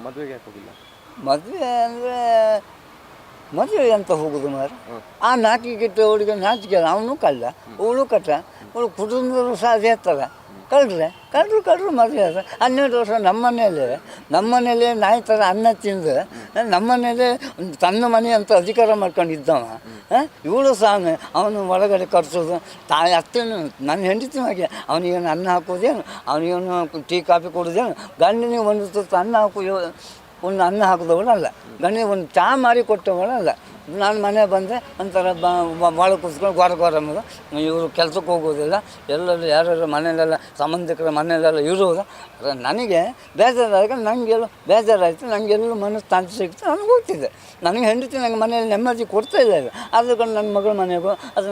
ಮದುವೆಗೆ ಯಾಕೆ ಹೋಗಿಲ್ಲ? ಮದುವೆ ಅಂದರೆ ಮದುವೆ ಅಂತ ಹೋಗೋದು ಮಾರು. ಆ ನಾಚಿಕೆಟ್ಟ ಹುಡುಗ ನಾಚಿಕೆ ಅವನು ಕಳ್ಳ, ಅವಳು ಕಟ್ಟ, ಅವಳು ಕುಟುಂಬದವರು ಸಹ ಅದೇ ಥರ ಕಳ್ಳರು ಮದುವೆ ಆದ 12 ವರ್ಷ ನಮ್ಮನೇಲೆ ನಾಯಿ ಥರ ಅನ್ನ ತಿಂದು ನಮ್ಮನೇಲೆ ತನ್ನ ಮನೆ ಅಂತ ಅಧಿಕಾರ ಮಾಡ್ಕೊಂಡಿದ್ದವ. ಇವಳು ಸಹ ಅವನು ಒಳಗಡೆ ಕಟ್ಸೋದು ಅತ್ತೇನು ನನ್ನ ಹೆಂಡತಿ ಹಾಗೆ ಅವನಿಗೇನು ಅನ್ನ ಹಾಕೋದೇನು, ಅವನಿಗೇನು ಟೀ ಕಾಫಿ ಕೊಡೋದೇನು, ಗಂಡನಿಗೆ ಒಂದು ತುತ್ತು ಅನ್ನ ಒಂದು ಅನ್ನ ಹಾಕಿದವಳಲ್ಲ, ಗಂಡನಿಗೆ ಒಂದು ಚಹಾ ಮಾಡಿ ಕೊಟ್ಟವಳಲ್ಲ. ನಾನು ಮನೆ ಬಂದೆ ಒಂಥರ ಭಾಳ ಕೂತ್ಕೊಂಡು ಗೋರ ಮಗ ಇವರು ಕೆಲಸಕ್ಕೆ ಹೋಗೋದಿಲ್ಲ, ಎಲ್ಲರೂ ಯಾರ್ಯಾರು ಮನೆಯಲ್ಲೆಲ್ಲ ಸಂಬಂಧಿಕರ ಮನೆಯಲ್ಲೆಲ್ಲ ಇರೋದು. ನನಗೆ ಬೇಜಾರಾಗ ನನಗೆಲ್ಲೋ ಬೇಜಾರಾಯಿತು, ನನಗೆಲ್ಲೂ ಮನಸ್ಸು ತಾಂತಿ ಸಿಗ್ತು, ನನಗೆ ಹೋಗ್ತಿದ್ದೆ. ನನಗೆ ಹೆಂಡತಿ ನನಗೆ ಮನೆಯಲ್ಲಿ ನೆಮ್ಮದಿ ಕೊಡ್ತಾ ಇಲ್ಲ. ಅದಕ್ಕೊಂಡು ನನ್ನ ಮಗಳ ಮನೆಗೂ ಅದು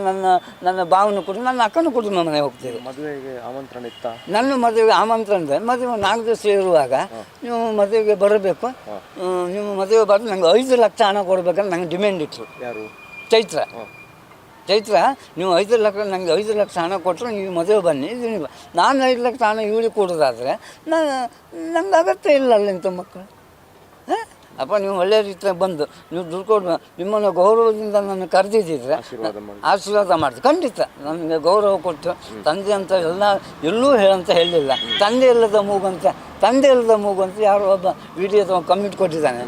ನನ್ನ ಭಾವನೆ ಕೊಟ್ಟು ನನ್ನ ಅಕ್ಕನ ಕುಟುಂಬ ಮನೆಗೆ ಹೋಗ್ತಿದ್ದೆ. ಮದುವೆಗೆ ಆಮಂತ್ರಣ ಇತ್ತ? ನನ್ನ ಮದುವೆಗೆ ಆಮಂತ್ರಣ ಇದೆ. ಮದುವೆ 4 ದಿವಸ ಇರುವಾಗ ನೀವು ಮದುವೆಗೆ ಬರಬೇಕು, ನೀವು ಮದುವೆ ಬರೋದು ನನಗೆ 5 ಲಕ್ಷ ಹಣ ಕೊಡ್ಬೇಕಂತ ನಂಗೆ ಡಿಮ್ಯಾಂಡ್ ಇತ್ತು. ಯಾರು? ಚೈತ್ರ. ನೀವು 5 ಲಕ್ಷ ನನಗೆ 5 ಲಕ್ಷ ಹಣ ಕೊಟ್ಟರು ನೀವು ಮದುವೆ ಬನ್ನಿ. ಇದು ನಾನು 5 ಲಕ್ಷ ಹಣ ಇವಳಿಗೆ ಕೊಡೋದಾದರೆ ನಂಗೆ ಅಗತ್ಯ ಇಲ್ಲ ಅಲ್ಲ ಇಂಥ ಮಕ್ಕಳು. ಅಪ್ಪ ನೀವು ಒಳ್ಳೆಯ ರೀತಿಯಾಗಿ ಬಂದು ನೀವು ದುಡ್ಡು ಕೊಡು, ನಿಮ್ಮನ್ನು ಗೌರವದಿಂದ ನನ್ನ ಕರೆದಿದ್ದಿದ್ರೆ ಆಶೀರ್ವಾದ ಮಾಡ್ತೀವಿ. ಖಂಡಿತ ನನಗೆ ಗೌರವ ಕೊಟ್ಟು ತಂದೆ ಅಂತ ಎಲ್ಲೂ ಹೇಳಂತ ಹೇಳಿಲ್ಲ. ತಂದೆ ಇಲ್ಲದ ಮೂಗಂತ ಯಾರೋ ಒಬ್ಬ ವಿಡಿಯೋ ಕಮೆಂಟ್ ಕೊಟ್ಟಿದ್ದಾನೆ.